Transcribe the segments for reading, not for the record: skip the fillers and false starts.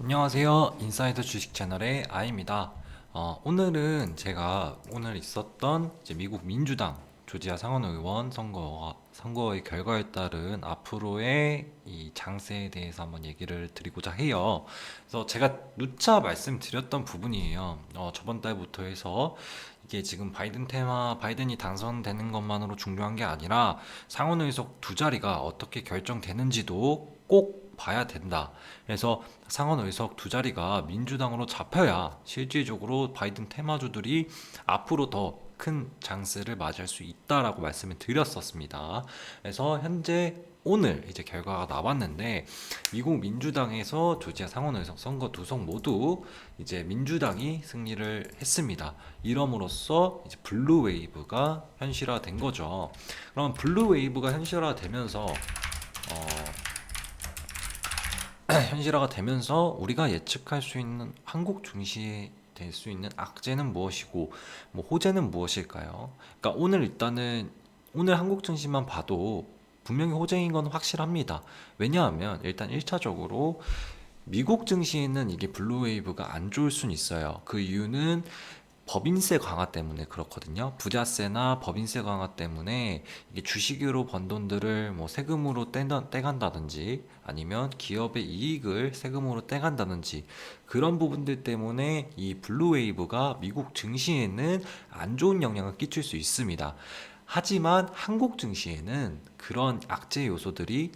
안녕하세요. 인사이드 주식 채널의 아이입니다. 오늘은 제가 오늘 있었던 이제 미국 민주당 조지아 상원의원 선거의 결과에 따른 앞으로의 이 장세에 대해서 한번 얘기를 드리고자 해요. 그래서 제가 누차 말씀드렸던 부분이에요. 저번 달부터 해서 이게 지금 바이든이 당선되는 것만으로 중요한 게 아니라 상원의석 두 자리가 어떻게 결정되는지도 꼭 봐야 된다. 그래서 상원 의석 두 자리가 민주당으로 잡혀야 실질적으로 바이든 테마주들이 앞으로 더 큰 장세를 맞이할 수 있다라고 말씀을 드렸었습니다. 그래서 현재 오늘 이제 결과가 나왔는데 미국 민주당에서 조지아 상원 의석 선거 두 석 모두 이제 민주당이 승리를 했습니다. 이럼으로써 이제 블루 웨이브가 현실화된 거죠. 그럼 블루 웨이브가 현실화되면서 현실화가 되면서 우리가 예측할 수 있는 한국 증시에 될 수 있는 악재는 무엇이고 뭐 호재는 무엇일까요? 그러니까 오늘 한국 증시만 봐도 분명히 호재인 건 확실합니다. 왜냐하면 일단 1차적으로 미국 증시에는 이게 블루웨이브가 안 좋을 순 있어요. 그 이유는 법인세 강화 때문에 그렇거든요. 부자세나 법인세 강화 때문에 이게 주식으로 번 돈들을 뭐 세금으로 떼간다든지 아니면 기업의 이익을 세금으로 떼간다든지 그런 부분들 때문에 이 블루웨이브가 미국 증시에는 안 좋은 영향을 끼칠 수 있습니다. 하지만 한국 증시에는 그런 악재 요소들이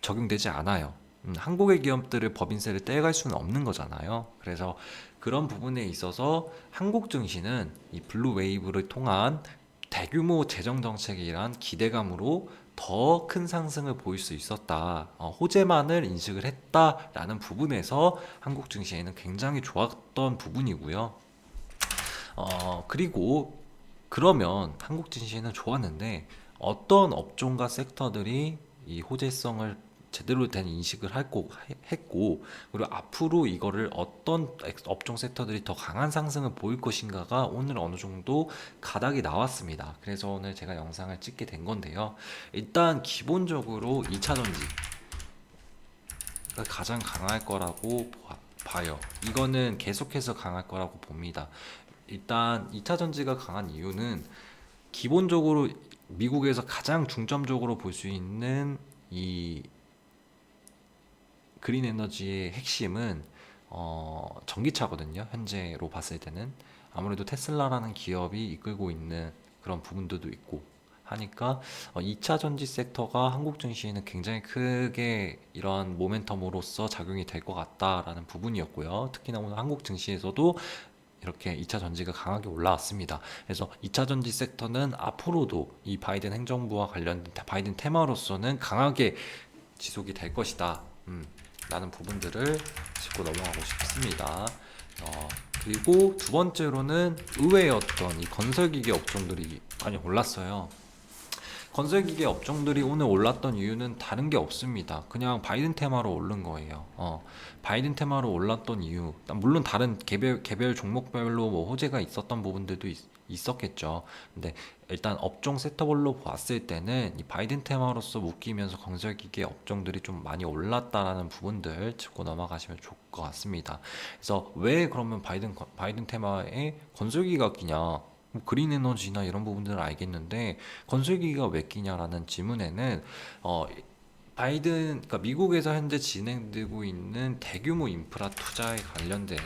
적용되지 않아요. 한국의 기업들을 법인세를 떼갈 수는 없는 거잖아요. 그래서 그런 부분에 있어서 한국 증시는 이 블루 웨이브를 통한 대규모 재정 정책이란 기대감으로 더 큰 상승을 보일 수 있었다. 호재만을 인식을 했다라는 부분에서 한국 증시에는 굉장히 좋았던 부분이고요. 그리고 그러면 한국 증시는 좋았는데 어떤 업종과 섹터들이 이 호재성을 제대로 된 인식을 했고 그리고 앞으로 이거를 어떤 업종 섹터들이 더 강한 상승을 보일 것인가가 오늘 어느 정도 가닥이 나왔습니다. 그래서 오늘 제가 영상을 찍게 된 건데요. 일단 기본적으로 2차 전지가 가장 강할 거라고 봐요. 이거는 계속해서 강할 거라고 봅니다. 일단 2차 전지가 강한 이유는 기본적으로 미국에서 가장 중점적으로 볼 수 있는 이 그린 에너지의 핵심은 전기차거든요. 현재로 봤을 때는 아무래도 테슬라라는 기업이 이끌고 있는 그런 부분들도 있고 하니까 2차 전지 섹터가 한국 증시에는 굉장히 크게 이런 모멘텀으로서 작용이 될 것 같다라는 부분이었고요. 특히나 오늘 한국 증시에서도 이렇게 2차 전지가 강하게 올라왔습니다. 그래서 2차 전지 섹터는 앞으로도 이 바이든 행정부와 관련된 바이든 테마로서는 강하게 지속이 될 것이다. 라는 부분들을 짚고 넘어가고 싶습니다. 그리고 두 번째로는 의외였던 이 건설기계 업종들이 많이 올랐어요. 건설기계 업종들이 오늘 올랐던 이유는 다른 게 없습니다. 그냥 바이든 테마로 오른 거예요. 바이든 테마로 올랐던 이유, 물론 다른 개별 종목별로 뭐 호재가 있었던 부분들도 있었겠죠. 근데 일단 업종 섹터별로 봤을 때는 이 바이든 테마로서 묶이면서 건설기계 업종들이 좀 많이 올랐다라는 부분들 짚고 넘어가시면 좋을 것 같습니다. 그래서 왜 그러면 바이든 테마에 건설기가 끼냐? 뭐 그린 에너지나 이런 부분들은 알겠는데 건설기가 왜 끼냐라는 질문에는 어, 그러니까 미국에서 현재 진행되고 있는 대규모 인프라 투자에 관련된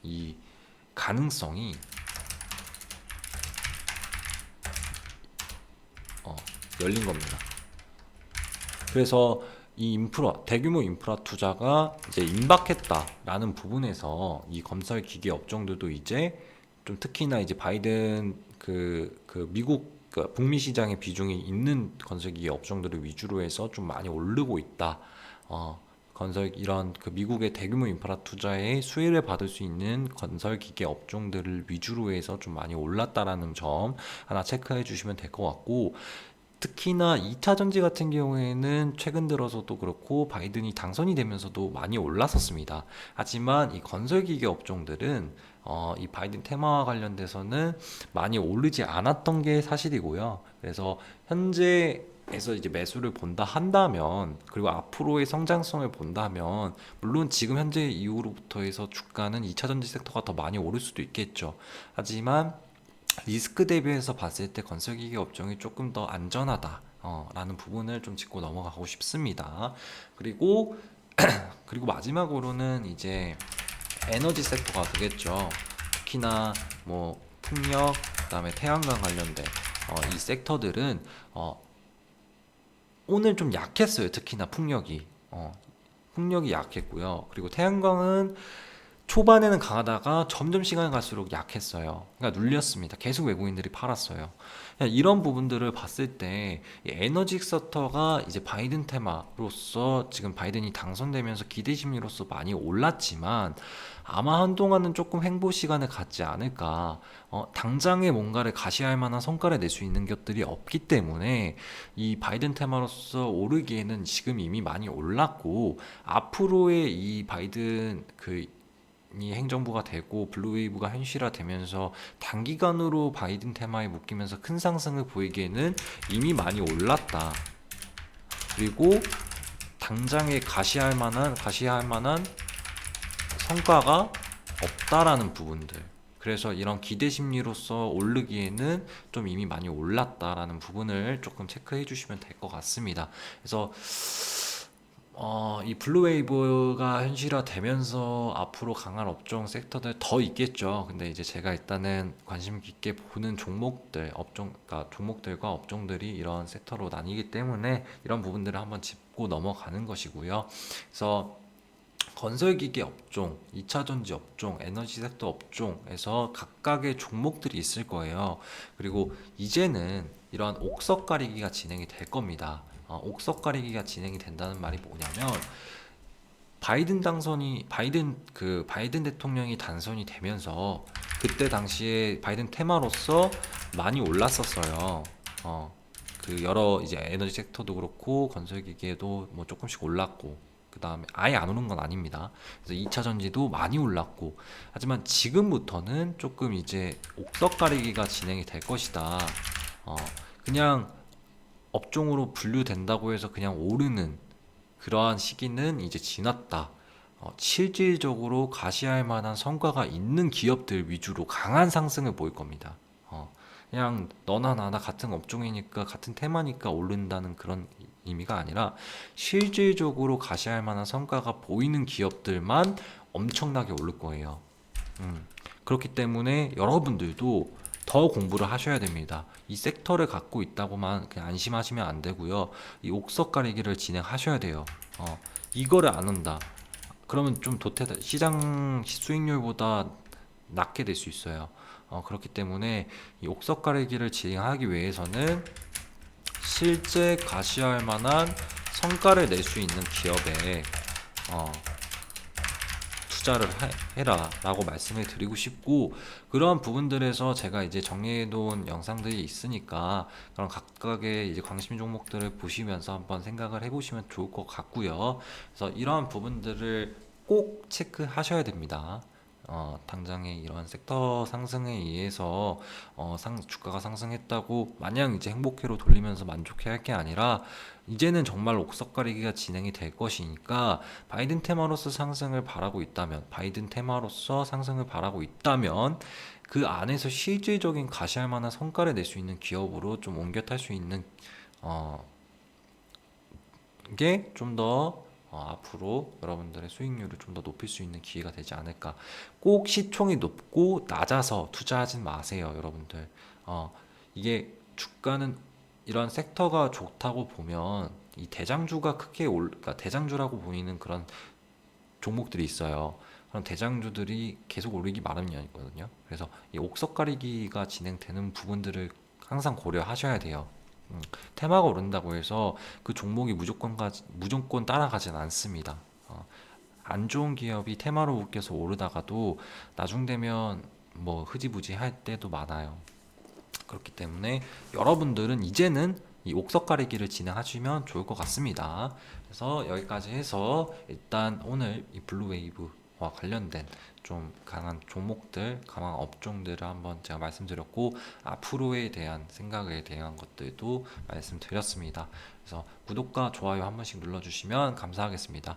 이 가능성이 어, 열린 겁니다. 그래서 이 대규모 인프라 투자가 이제 임박했다라는 부분에서 이 건설 기계 업종들도 이제 좀 특히나 이제 바이든 미국 북미 시장의 비중이 있는 건설 기계 업종들을 위주로 해서 좀 많이 오르고 있다. 이런 미국의 대규모 인프라 투자에 수혜를 받을 수 있는 건설 기계 업종들을 위주로 해서 좀 많이 올랐다라는 점 하나 체크해 주시면 될 것 같고 특히나 2차 전지 같은 경우에는 최근 들어서도 그렇고 바이든이 당선이 되면서도 많이 올랐었습니다. 하지만 이 건설기계 업종들은 이 바이든 테마와 관련돼서는 많이 오르지 않았던 게 사실이고요. 그래서 현재 에서 이제 매수를 본다 한다면, 그리고 앞으로의 성장성을 본다면, 물론 지금 현재 이후로부터 해서 주가는 2차 전지 섹터가 더 많이 오를 수도 있겠죠. 하지만 리스크 대비해서 봤을 때 건설기계 업종이 조금 더 안전하다 라는 부분을 좀 짚고 넘어가고 싶습니다. 그리고 마지막으로는 이제 에너지 섹터가 되겠죠. 특히나 뭐 풍력, 그다음에 태양광 관련된 이 섹터들은 오늘 좀 약했어요. 특히나 풍력이 약했고요. 그리고 태양광은 초반에는 강하다가 점점 시간이 갈수록 약했어요. 그러니까 눌렸습니다. 계속 외국인들이 팔았어요. 이런 부분들을 봤을 때 에너지 섹터가 이제 바이든 테마로서 지금 바이든이 당선되면서 기대 심리로서 많이 올랐지만 아마 한동안은 조금 횡보 시간을 갖지 않을까. 당장에 뭔가를 가시할 만한 성과를 낼 수 있는 것들이 없기 때문에 이 바이든 테마로서 오르기에는 지금 이미 많이 올랐고, 앞으로의 이 바이든 이 행정부가 되고 블루웨이브가 현실화되면서 단기간으로 바이든 테마에 묶이면서 큰 상승을 보이기에는 이미 많이 올랐다. 그리고 당장에 가시할 만한 성과가 없다라는 부분들. 그래서 이런 기대 심리로서 오르기에는 좀 이미 많이 올랐다라는 부분을 조금 체크해 주시면 될 것 같습니다. 그래서 이 블루웨이브가 현실화되면서 앞으로 강한 업종 섹터들 더 있겠죠. 근데 이제 제가 일단은 관심 깊게 보는 그러니까 종목들과 업종들이 이런 섹터로 나뉘기 때문에 이런 부분들을 한번 짚고 넘어가는 것이고요. 그래서 건설기계 업종, 2차 전지 업종, 에너지 섹터 업종에서 각각의 종목들이 있을 거예요. 그리고 이제는 이러한 옥석 가리기가 진행이 될 겁니다. 옥석 가리기가 진행이 된다는 말이 뭐냐면, 바이든 대통령이 당선이 되면서 그때 당시에 바이든 테마로서 많이 올랐었어요. 여러 이제 에너지 섹터도 그렇고 건설기계도 뭐 조금씩 올랐고, 그 다음에 아예 안 오른 건 아닙니다. 그래서 2차 전지도 많이 올랐고, 하지만 지금부터는 조금 이제 옥석 가리기가 진행이 될 것이다. 그냥 업종으로 분류된다고 해서 그냥 오르는 그러한 시기는 이제 지났다. 실질적으로 가시할 만한 성과가 있는 기업들 위주로 강한 상승을 보일 겁니다. 그냥 너나 나나 같은 업종이니까 같은 테마니까 오른다는 그런 의미가 아니라 실질적으로 가시할 만한 성과가 보이는 기업들만 엄청나게 오를 거예요. 그렇기 때문에 여러분들도 더 공부를 하셔야 됩니다. 이 섹터를 갖고 있다고만 그냥 안심하시면 안 되고요. 이 옥석 가리기를 진행하셔야 돼요. 이거를 안 한다. 그러면 좀 시장 수익률보다 낮게 될 수 있어요. 그렇기 때문에 이 옥석 가리기를 진행하기 위해서는 실제 가시할 만한 성과를 낼 수 있는 기업에 투자를 해라 라고 말씀을 드리고 싶고, 그러한 부분들에서 제가 이제 정리해 놓은 영상들이 있으니까 그런 각각의 이제 관심 종목들을 보시면서 한번 생각을 해보시면 좋을 것 같고요. 그래서 이러한 부분들을 꼭 체크하셔야 됩니다. 당장의 이러한 섹터 상승에 의해서 주가가 상승했다고 마냥 이제 행복회로 돌리면서 만족해야 할 게 아니라, 이제는 정말 옥석 가리기가 진행이 될 것이니까 바이든 테마로서 상승을 바라고 있다면 그 안에서 실질적인 가시할 만한 성과를 낼 수 있는 기업으로 좀 옮겨 탈 수 있는 게 좀 더 앞으로 여러분들의 수익률을 좀 더 높일 수 있는 기회가 되지 않을까. 꼭 시총이 높고 낮아서 투자하진 마세요, 여러분들. 이게 주가는 이런 sek터가 좋다고 보면 이 그러니까 대장주라고 보이는 그런 종목들이 있어요. 그런 대장주들이 계속 오르기 마련이거든요. 그래서 이 옥석 가리기가 진행되는 부분들을 항상 고려하셔야 돼요. 테마가 오른다고 해서 그 종목이 무조건 따라가진 않습니다. 안 좋은 기업이 테마로 묶여서 오르다가도 나중 되면 뭐 흐지부지 할 때도 많아요. 그렇기 때문에 여러분들은 이제는 이 옥석 가리기를 진행하시면 좋을 것 같습니다. 그래서 여기까지 해서 일단 오늘 이 블루웨이브 관련된 좀 강한 종목들, 강한 업종들을 한번 제가 말씀드렸고, 앞으로에 대한 생각에 대한 것들도 말씀드렸습니다. 그래서 구독과 좋아요 한 번씩 눌러주시면 감사하겠습니다.